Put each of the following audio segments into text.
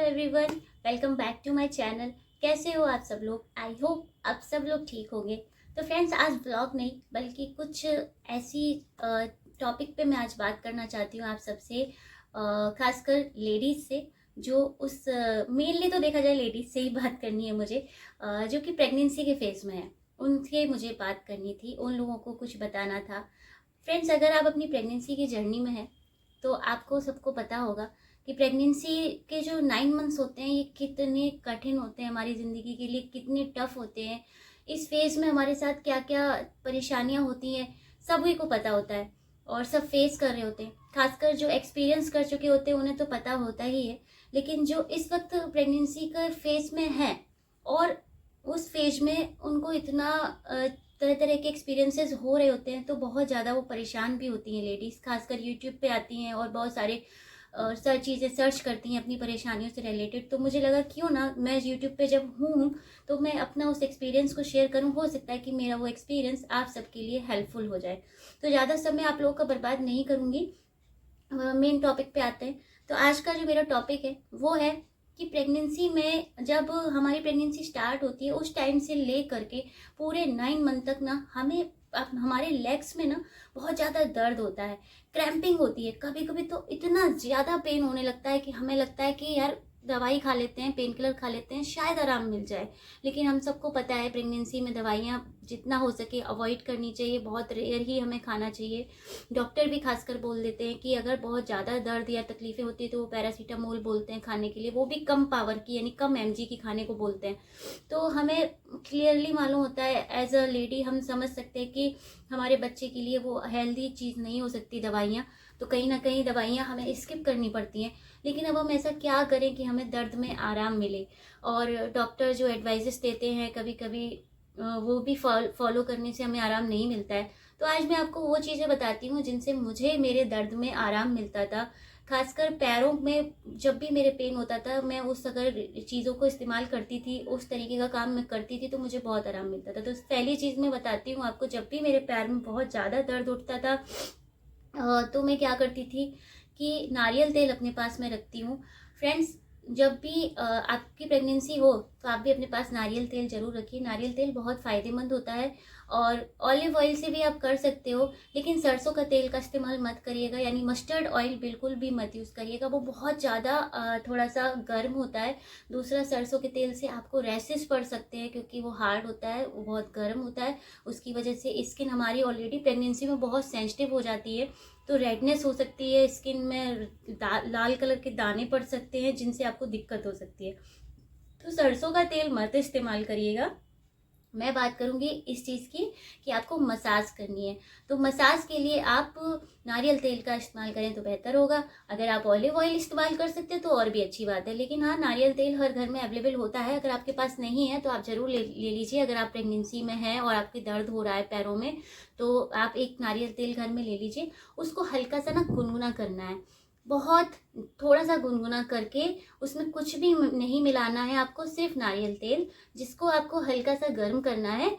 Everyone, welcome back to my channel. कैसे हो आप सब लोग? आई होप आप सब लोग ठीक होंगे। तो फ्रेंड्स, आज ब्लॉग नहीं बल्कि कुछ ऐसी टॉपिक पे मैं आज बात करना चाहती हूँ आप सबसे, खासकर लेडीज़ से, जो उस मेनली तो देखा जाए लेडीज़ से ही बात करनी है मुझे, जो कि प्रेगनेंसी के फेज़ में है। उनसे मुझे बात करनी थी, उन लोगों को कुछ बताना था। फ्रेंड्स, अगर आप अपनी प्रेगनेंसी की जर्नी में हैं तो आपको सबको पता होगा कि प्रेगनेंसी के जो 9 मंथ्स होते हैं ये कितने कठिन होते हैं, हमारी ज़िंदगी के लिए कितने टफ होते हैं। इस फेज़ में हमारे साथ क्या क्या परेशानियां होती हैं सभी को पता होता है और सब फेस कर रहे होते हैं। खासकर जो एक्सपीरियंस कर चुके होते हैं उन्हें तो पता होता ही है, लेकिन जो इस वक्त प्रेगनेंसी के फेज़ में है और उस फेज में उनको इतना तरह तरह के एक्सपीरियंसेस हो रहे होते हैं तो बहुत ज़्यादा वो परेशान भी होती हैं लेडीज़। खासकर यूट्यूब पे आती हैं और बहुत सारे चीज़ें सर्च करती हैं अपनी परेशानियों से रिलेटेड। तो मुझे लगा क्यों ना मैं यूट्यूब पे जब हूँ तो मैं अपना उस एक्सपीरियंस को शेयर करूँ। हो सकता है कि मेरा वो एक्सपीरियंस आप सबके लिए हेल्पफुल हो जाए। तो ज़्यादा समय आप लोगों का बर्बाद नहीं करूँगी, मेन टॉपिक पे आते हैं। तो आज का जो मेरा टॉपिक है वो है कि प्रेगनेंसी में जब हमारी प्रेगनेंसी स्टार्ट होती है उस टाइम से ले करके पूरे 9 मंथ तक ना हमें हमारे लेग्स में ना बहुत ज़्यादा दर्द होता है, क्रैम्पिंग होती है। कभी कभी तो इतना ज़्यादा पेन होने लगता है कि हमें लगता है कि यार दवाई खा लेते हैं, पेन किलर खा लेते हैं, शायद आराम मिल जाए। लेकिन हम सबको पता है प्रेगनेंसी में दवाइयाँ जितना हो सके अवॉइड करनी चाहिए, बहुत रेयर ही हमें खाना चाहिए। डॉक्टर भी खासकर बोल देते हैं कि अगर बहुत ज़्यादा दर्द या तकलीफ़ें होती है तो वो पैरासीटामोल बोलते हैं खाने के लिए, वो भी कम पावर की यानी कम एमजी की खाने को बोलते हैं। तो हमें क्लियरली मालूम होता है, एज अ लेडी हम समझ सकते हैं कि हमारे बच्चे के लिए वो हेल्दी चीज़ नहीं हो सकती दवाइयाँ। तो कहीं ना कहीं दवाइयाँ हमें स्किप करनी पड़ती हैं। लेकिन अब हम ऐसा क्या करें कि हमें दर्द में आराम मिले? और डॉक्टर जो एडवाइजेस देते हैं कभी कभी वो भी फॉलो करने से हमें आराम नहीं मिलता है। तो आज मैं आपको वो चीज़ें बताती हूँ जिनसे मुझे मेरे दर्द में आराम मिलता था। खासकर पैरों में जब भी मेरे पेन होता था, मैं उस अगर चीज़ों को इस्तेमाल करती थी, उस तरीके का काम मैं करती थी तो मुझे बहुत आराम मिलता था। तो पहली चीज़ मैं बताती हूँ आपको, जब भी मेरे पैर में बहुत ज़्यादा दर्द उठता था तो मैं क्या करती थी कि नारियल तेल अपने पास में रखती हूँ। फ्रेंड्स, जब भी आपकी प्रेगनेंसी हो तो आप भी अपने पास नारियल तेल जरूर रखिए। नारियल तेल बहुत फ़ायदेमंद होता है और ऑलिव ऑयल से भी आप कर सकते हो, लेकिन सरसों का तेल का इस्तेमाल मत करिएगा, यानी मस्टर्ड ऑयल बिल्कुल भी मत यूज़ करिएगा, वो बहुत ज़्यादा थोड़ा सा गर्म होता है। दूसरा, सरसों के तेल से आपको रैशेस पड़ सकते हैं क्योंकि वो हार्ड होता है, वो बहुत गर्म होता है। उसकी वजह से स्किन हमारी ऑलरेडी प्रेगनेंसी में बहुत सेंसिटिव हो जाती है, तो रेडनेस हो सकती है, स्किन में लाल कलर के दाने पड़ सकते हैं जिनसे आपको दिक्कत हो सकती है। तो सरसों का तेल मत इस्तेमाल करिएगा। मैं बात करूंगी इस चीज़ की कि आपको मसाज करनी है। तो मसाज के लिए आप नारियल तेल का इस्तेमाल करें तो बेहतर होगा। अगर आप ऑलिव ऑयल इस्तेमाल कर सकते हो तो और भी अच्छी बात है, लेकिन हाँ, नारियल तेल हर घर में अवेलेबल होता है। अगर आपके पास नहीं है तो आप ज़रूर ले लीजिए। अगर आप प्रेगनेंसी में हैं और आपके दर्द हो रहा है पैरों में तो आप एक नारियल तेल घर में ले लीजिए। उसको हल्का सा ना गुनगुना करना है, बहुत थोड़ा सा गुनगुना करके, उसमें कुछ भी नहीं मिलाना है आपको, सिर्फ नारियल तेल जिसको आपको हल्का सा गर्म करना है,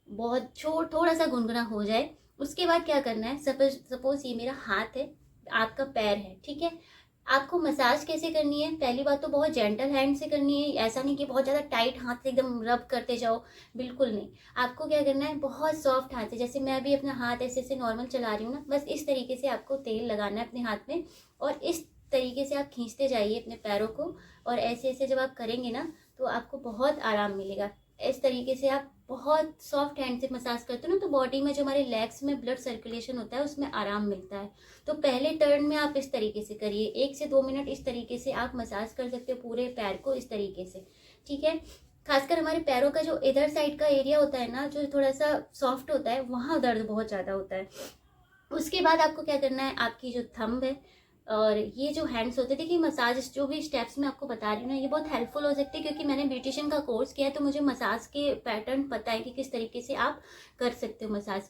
बहुत थोड़ा सा गुनगुना हो जाए। उसके बाद क्या करना है, सपोज ये मेरा हाथ है, आपका पैर है, ठीक है। आपको मसाज कैसे करनी है? पहली बात तो बहुत जेंटल हैंड से करनी है, ऐसा नहीं कि बहुत ज़्यादा टाइट हाथ से एकदम रब करते जाओ, बिल्कुल नहीं। आपको क्या करना है, बहुत सॉफ्ट हाथ से, जैसे मैं अभी अपना हाथ ऐसे ऐसे नॉर्मल चला रही हूँ ना, बस इस तरीके से आपको तेल लगाना है अपने हाथ में और इस तरीके से आप खींचते जाइए अपने पैरों को। और ऐसे ऐसे जब आप करेंगे ना तो आपको बहुत आराम मिलेगा। इस तरीके से आप बहुत सॉफ्ट हैंड से मसाज करते हो ना तो बॉडी में जो हमारे लेग्स में ब्लड सर्कुलेशन होता है उसमें आराम मिलता है। तो पहले टर्न में आप इस तरीके से करिए, 1 से 2 मिनट इस तरीके से आप मसाज कर सकते हो पूरे पैर को इस तरीके से, ठीक है। खासकर हमारे पैरों का जो इधर साइड का एरिया होता है ना, जो थोड़ा सा सॉफ्ट होता है, वहाँ दर्द बहुत ज़्यादा होता है। उसके बाद आपको क्या करना है, आपकी जो थंब है और ये जो हैंड्स होते हैं, देखिए मसाज जो भी स्टेप्स मैं आपको बता रही हूँ ना ये बहुत हेल्पफुल हो सकती है क्योंकि मैंने ब्यूटिशियन का कोर्स किया है तो मुझे मसाज के पैटर्न पता है कि किस तरीके से आप कर सकते हो मसाज।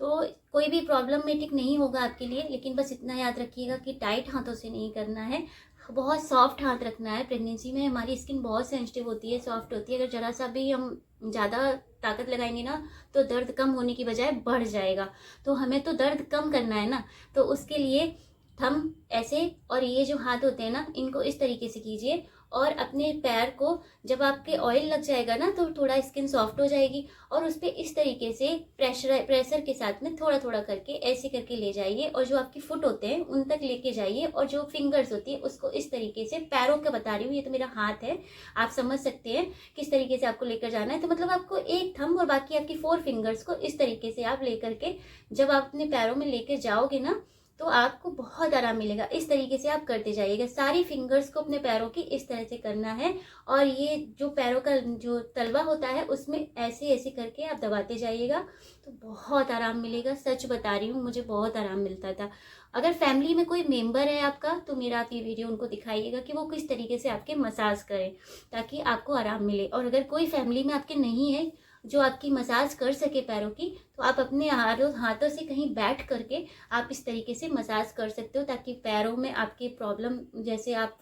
तो कोई भी प्रॉब्लमेटिक नहीं होगा आपके लिए, लेकिन बस इतना याद रखिएगा कि टाइट हाथों से नहीं करना है, बहुत सॉफ्ट हाथ रखना है। प्रेगनेंसी में हमारी स्किन बहुत सेंसिटिव होती है, सॉफ्ट होती है, अगर जरा सा भी हम ज़्यादा ताकत लगाएंगे ना तो दर्द कम होने की बजाय बढ़ जाएगा। तो हमें तो दर्द कम करना है ना, तो उसके लिए थंब ऐसे, और ये जो हाथ होते हैं ना, इनको इस तरीके से कीजिए, और अपने पैर को जब आपके ऑयल लग जाएगा ना तो थोड़ा स्किन सॉफ्ट हो जाएगी, और उस पर इस तरीके से प्रेशर के साथ में थोड़ा थोड़ा करके ऐसे करके ले जाइए, और जो आपकी फुट होते हैं उन तक लेके जाइए, और जो फिंगर्स होती है उसको इस तरीके से, पैरों के बता रही हूँ, ये तो मेरा हाथ है, आप समझ सकते हैं किस तरीके से आपको लेकर जाना है। तो मतलब आपको एक थंब और बाकी आपकी 4 फिंगर्स को इस तरीके से आप लेकर के जब आप अपने पैरों में लेकर जाओगे ना तो आपको बहुत आराम मिलेगा। इस तरीके से आप करते जाइएगा, सारी फिंगर्स को अपने पैरों की इस तरह से करना है, और ये जो पैरों का जो तलवा होता है उसमें ऐसे ऐसे करके आप दबाते जाइएगा, तो बहुत आराम मिलेगा। सच बता रही हूँ, मुझे बहुत आराम मिलता था। अगर फैमिली में कोई मेंबर है आपका तो मेरा आप ये वीडियो उनको दिखाइएगा कि वो किस तरीके से आपके मसाज करें ताकि आपको आराम मिले। और अगर कोई फैमिली में आपके नहीं है जो आपकी मसाज कर सके पैरों की, तो आप अपने हाथों से कहीं बैठ करके आप इस तरीके से मसाज कर सकते हो, ताकि पैरों में आपके प्रॉब्लम, जैसे आप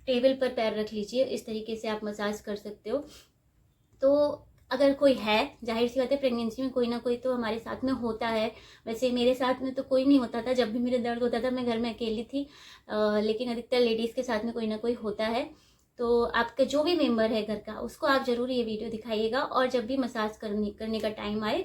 टेबल पर पैर रख लीजिए, इस तरीके से आप मसाज कर सकते हो। तो अगर कोई है, जाहिर सी बात है प्रेगनेंसी में कोई ना कोई तो हमारे साथ में होता है। वैसे मेरे साथ में तो कोई नहीं होता था, जब भी मेरे दर्द होता था मैं घर में अकेली थी, लेकिन अधिकतर लेडीज़ के साथ में कोई ना कोई होता है। तो आपका जो भी मेंबर है घर का, उसको आप ज़रूर ये वीडियो दिखाइएगा, और जब भी मसाज करने का टाइम आए,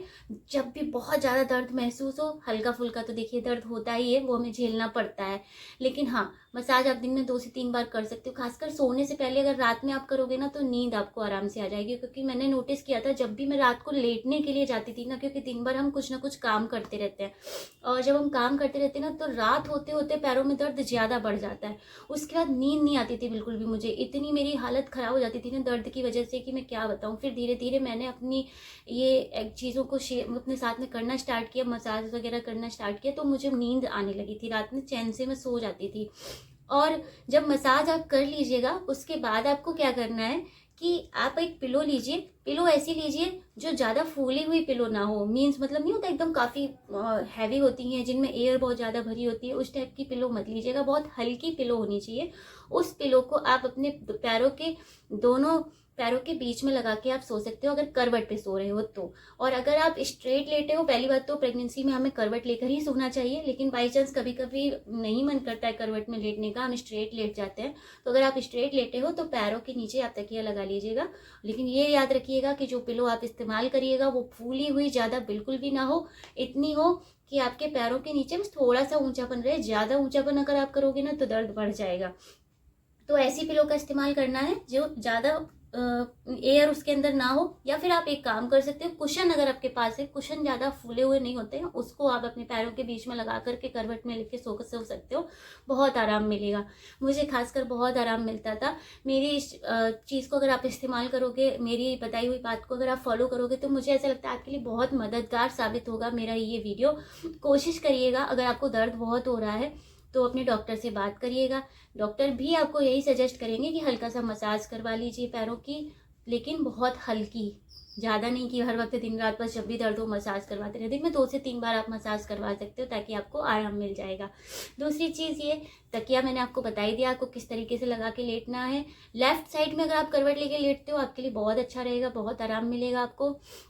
जब भी बहुत ज़्यादा दर्द महसूस हो, हल्का फुल्का तो देखिए दर्द होता ही है, वो हमें झेलना पड़ता है, लेकिन हाँ मसाज आप दिन में 2 से 3 बार कर सकते हो। खासकर सोने से पहले अगर रात में आप करोगे ना तो नींद आपको आराम से आ जाएगी, क्योंकि मैंने नोटिस किया था जब भी मैं रात को लेटने के लिए जाती थी ना, क्योंकि दिन भर हम कुछ ना कुछ काम करते रहते हैं, और जब हम काम करते रहते हैं ना तो रात होते होते पैरों में दर्द ज़्यादा बढ़ जाता है, उसके बाद नींद नहीं आती थी बिल्कुल भी मुझे, इतनी मेरी हालत ख़राब हो जाती थी ना दर्द की वजह से कि मैं क्या बताऊँ। फिर धीरे धीरे मैंने अपनी ये चीज़ों को अपने साथ में करना स्टार्ट किया, मसाज वगैरह करना स्टार्ट किया, तो मुझे नींद आने लगी थी, रात में चैन से मैं सो जाती थी। और जब मसाज आप कर लीजिएगा उसके बाद आपको क्या करना है कि आप एक पिलो लीजिए, पिलो ऐसी लीजिए जो ज़्यादा फूली हुई पिलो ना हो, मीन्स मतलब नहीं होता एकदम काफ़ी हैवी होती हैं जिनमें एयर बहुत ज़्यादा भरी होती है, उस टाइप की पिलो मत लीजिएगा, बहुत हल्की पिलो होनी चाहिए। उस पिलो को आप अपने पैरों के दोनों पैरों के बीच में लगा के आप सो सकते हो, अगर करवट पे सो रहे हो तो। और अगर आप स्ट्रेट लेटे हो, पहली बात तो प्रेगनेंसी में हमें करवट लेकर ही सोना चाहिए, लेकिन बाई चांस कभी कभी नहीं मन करता है करवट में लेटने का, हम स्ट्रेट लेट जाते हैं, तो अगर आप स्ट्रेट लेटे हो तो पैरों के नीचे आप तकिया लगा लीजिएगा। लेकिन ये याद रखिएगा कि जो पिलो आप इस्तेमाल करिएगा वो फूली हुई ज़्यादा बिल्कुल भी ना हो, इतनी हो कि आपके पैरों के नीचे बस थोड़ा सा ऊंचापन रहे। ज़्यादा ऊंचापन अगर आप करोगे ना तो दर्द बढ़ जाएगा। तो ऐसी पिलो का इस्तेमाल करना है जो ज़्यादा एयर उसके अंदर ना हो, या फिर आप एक काम कर सकते हो, कुशन अगर आपके पास है, कुशन ज़्यादा फूले हुए नहीं होते हैं, उसको आप अपने पैरों के बीच में लगा करके करवट में लेके सो सकते हो, बहुत आराम मिलेगा। मुझे खासकर बहुत आराम मिलता था। मेरी इस चीज़ को अगर आप इस्तेमाल करोगे, मेरी बताई हुई बात को अगर आप फॉलो करोगे, तो मुझे ऐसा लगता है आपके लिए बहुत मददगार साबित होगा मेरा ये वीडियो। कोशिश करिएगा, अगर आपको दर्द बहुत हो रहा है तो अपने डॉक्टर से बात करिएगा, डॉक्टर भी आपको यही सजेस्ट करेंगे कि हल्का सा मसाज करवा लीजिए पैरों की, लेकिन बहुत हल्की, ज़्यादा नहीं कि हर वक्त दिन रात बस जब भी दर्द हो मसाज करवाते रहे। दिन में 2 से 3 बार आप मसाज करवा सकते हो ताकि आपको आराम मिल जाएगा। दूसरी चीज़ ये, तकिया मैंने आपको बता ही दिया आपको किस तरीके से लगा के लेटना है। लेफ्ट साइड में अगर आप करवट लेके लेटते हो आपके लिए बहुत अच्छा रहेगा, बहुत आराम मिलेगा आपको,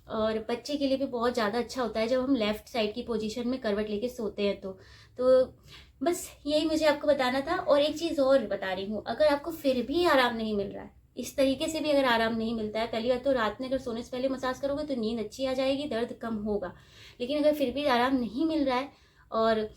और बच्चे के लिए भी बहुत ज़्यादा अच्छा होता है जब हम लेफ्ट साइड की पोजीशन में करवट लेके सोते हैं तो बस यही मुझे आपको बताना था। और एक चीज़ और बता रही हूँ, अगर आपको फिर भी आराम नहीं मिल रहा है, इस तरीके से भी अगर आराम नहीं मिलता है, पहली बात तो रात में अगर सोने से पहले मसाज करोगे तो नींद अच्छी आ जाएगी, दर्द कम होगा। लेकिन अगर फिर भी आराम नहीं मिल रहा है और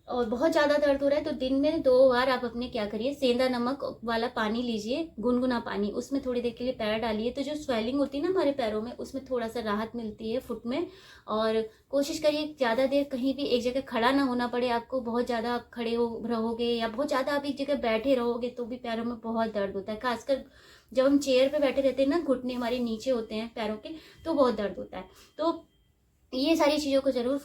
बहुत ज़्यादा दर्द हो रहा है, तो दिन में 2 बार आप अपने क्या करिए, सेंधा नमक वाला पानी लीजिए, गुनगुना पानी, उसमें थोड़ी देर के लिए पैर डालिए, तो जो स्वेलिंग होती है ना हमारे पैरों में, उसमें थोड़ा सा राहत मिलती है फुट में। और कोशिश करिए ज़्यादा देर कहीं भी एक जगह खड़ा ना होना पड़े आपको, बहुत ज़्यादा आप खड़े हो रहोगे या बहुत ज़्यादा आप एक जगह बैठे रहोगे तो भी पैरों में बहुत दर्द होता है। खासकर जब हम चेयर पर बैठे रहते हैं ना, घुटने हमारे नीचे होते हैं पैरों के, तो बहुत दर्द होता है। तो ये सारी चीज़ों को ज़रूर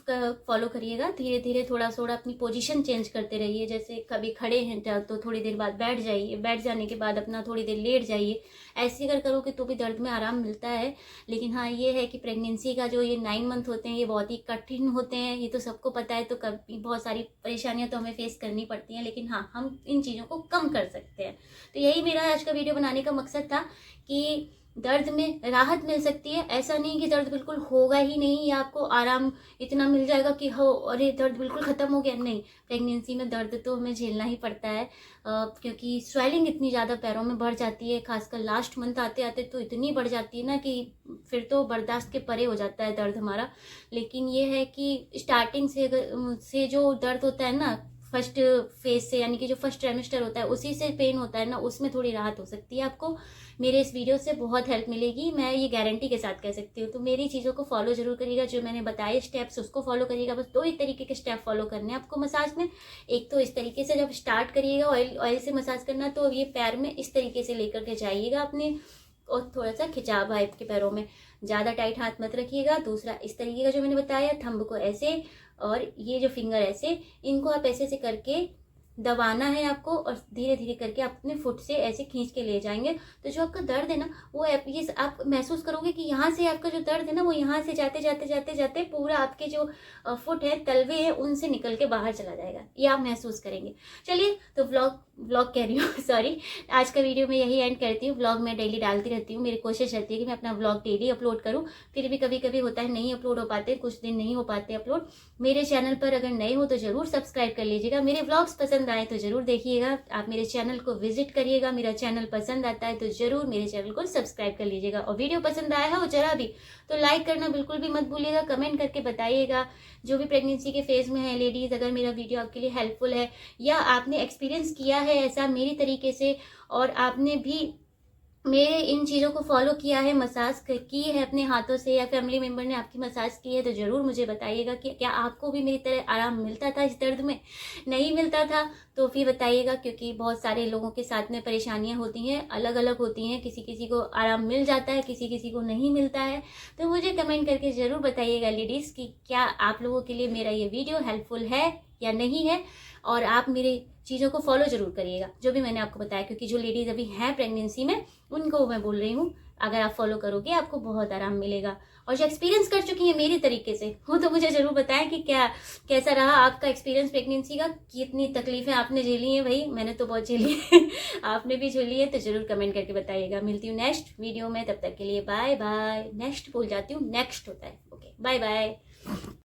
फॉलो करिएगा। धीरे धीरे थोड़ा थोड़ा अपनी पोजीशन चेंज करते रहिए, जैसे कभी खड़े हैं तो थोड़ी देर बाद बैठ जाइए, बैठ जाने के बाद अपना थोड़ी देर लेट जाइए। ऐसे अगर करोगे तो भी दर्द में आराम मिलता है। लेकिन हाँ ये है कि प्रेगनेंसी का जो ये 9 मंथ होते हैं ये बहुत ही कठिन होते हैं, ये तो सबको पता है। तो कभी बहुत सारी परेशानियाँ तो हमें फेस करनी पड़ती हैं, लेकिन हाँ हम इन चीज़ों को कम कर सकते हैं। तो यही मेरा आज का वीडियो बनाने का मकसद था कि दर्द में राहत मिल सकती है। ऐसा नहीं कि दर्द बिल्कुल होगा ही नहीं या आपको आराम इतना मिल जाएगा कि हो अरे दर्द बिल्कुल ख़त्म हो गया, नहीं। प्रेगनेंसी में दर्द तो हमें झेलना ही पड़ता है, क्योंकि स्वेलिंग इतनी ज़्यादा पैरों में बढ़ जाती है, खासकर लास्ट मंथ आते आते तो इतनी बढ़ जाती है ना कि फिर तो बर्दाश्त के परे हो जाता है दर्द हमारा। लेकिन ये है कि स्टार्टिंग से जो दर्द होता है ना फर्स्ट फेज से, यानी कि जो फर्स्ट ट्राइमेस्टर होता है उसी से पेन होता है ना, उसमें थोड़ी राहत हो सकती है। आपको मेरे इस वीडियो से बहुत हेल्प मिलेगी, मैं ये गारंटी के साथ कह सकती हूँ। तो मेरी चीज़ों को फॉलो जरूर करिएगा, जो मैंने बताए स्टेप्स उसको फॉलो करिएगा। बस 2 ही तरीके के स्टेप फॉलो करने हैं आपको मसाज में। एक तो इस तरीके से जब स्टार्ट करिएगा ऑयल से मसाज करना, तो ये पैर में इस तरीके से लेकर के जाइएगा अपने, और थोड़ा सा खिंचाव है आपके पैरों में, ज़्यादा टाइट हाथ मत रखिएगा। दूसरा इस तरीके का जो मैंने बताया, थंब को ऐसे और ये जो फिंगर ऐसे, इनको आप ऐसे करके दबाना है आपको, और धीरे धीरे करके आप अपने फुट से ऐसे खींच के ले जाएंगे। तो जो आपका दर्द है ना वो ये आप महसूस करोगे कि यहाँ से आपका जो दर्द है ना वो यहाँ से जाते जाते जाते जाते पूरा आपके जो फुट है, तलवे है, उनसे निकल के बाहर चला जाएगा, ये आप महसूस करेंगे। चलिए, तो व्लॉग कह रही हूँ सॉरी, आज का वीडियो मैं यही एंड करती हूँ। व्लॉग मैं डेली डालती रहती हूँ, मेरी कोशिश रहती है कि मैं अपना व्लॉग डेली अपलोड करूँ। फिर भी कभी कभी होता है नहीं अपलोड हो पाते, कुछ दिन नहीं हो पाते अपलोड। मेरे चैनल पर अगर नए हो तो ज़रूर सब्सक्राइब कर लीजिएगा। मेरे व्लॉग्स पसंद आए तो ज़रूर देखिएगा, आप मेरे चैनल को विजिट करिएगा। मेरा चैनल पसंद आता है तो ज़रूर मेरे चैनल को सब्सक्राइब कर लीजिएगा। और वीडियो पसंद आया है वो जरा भी तो लाइक करना बिल्कुल भी मत भूलिएगा। कमेंट करके बताइएगा, जो भी प्रेगनेंसी के फेज़ में है लेडीज़, अगर मेरा वीडियो आपके लिए हेल्पफुल है या आपने एक्सपीरियंस किया है ऐसा मेरी तरीके से, और आपने भी मेरे इन चीज़ों को फॉलो किया है, मसाज की है अपने हाथों से, या फैमिली मेम्बर ने आपकी मसाज की है, तो ज़रूर मुझे बताइएगा कि क्या आपको भी मेरी तरह आराम मिलता था इस दर्द में। नहीं मिलता था तो फिर बताइएगा, क्योंकि बहुत सारे लोगों के साथ में परेशानियां होती हैं, अलग अलग होती हैं, किसी किसी को आराम मिल जाता है, किसी किसी को नहीं मिलता है। तो मुझे कमेंट करके ज़रूर बताइएगा लेडीज़ कि क्या आप लोगों के लिए मेरा ये वीडियो हेल्पफुल है या नहीं है, और आप मेरी चीज़ों को फॉलो ज़रूर करिएगा जो भी मैंने आपको बताया, क्योंकि जो लेडीज़ अभी हैं प्रेगनेंसी में उनको मैं बोल रही हूँ, अगर आप फॉलो करोगे आपको बहुत आराम मिलेगा। और जो एक्सपीरियंस कर चुकी हैं मेरी तरीके से वो तो मुझे ज़रूर बताएं कि कैसा रहा आपका एक्सपीरियंस प्रेगनेंसी का, कितनी तकलीफें आपने झेली हैं। भाई मैंने तो बहुत झेली है आपने भी झेली है, तो ज़रूर कमेंट करके बताइएगा। मिलती हूँ नेक्स्ट वीडियो में, तब तक के लिए बाय बाय। नेक्स्ट भूल जाती हूँ, नेक्स्ट होता है, ओके बाय बाय।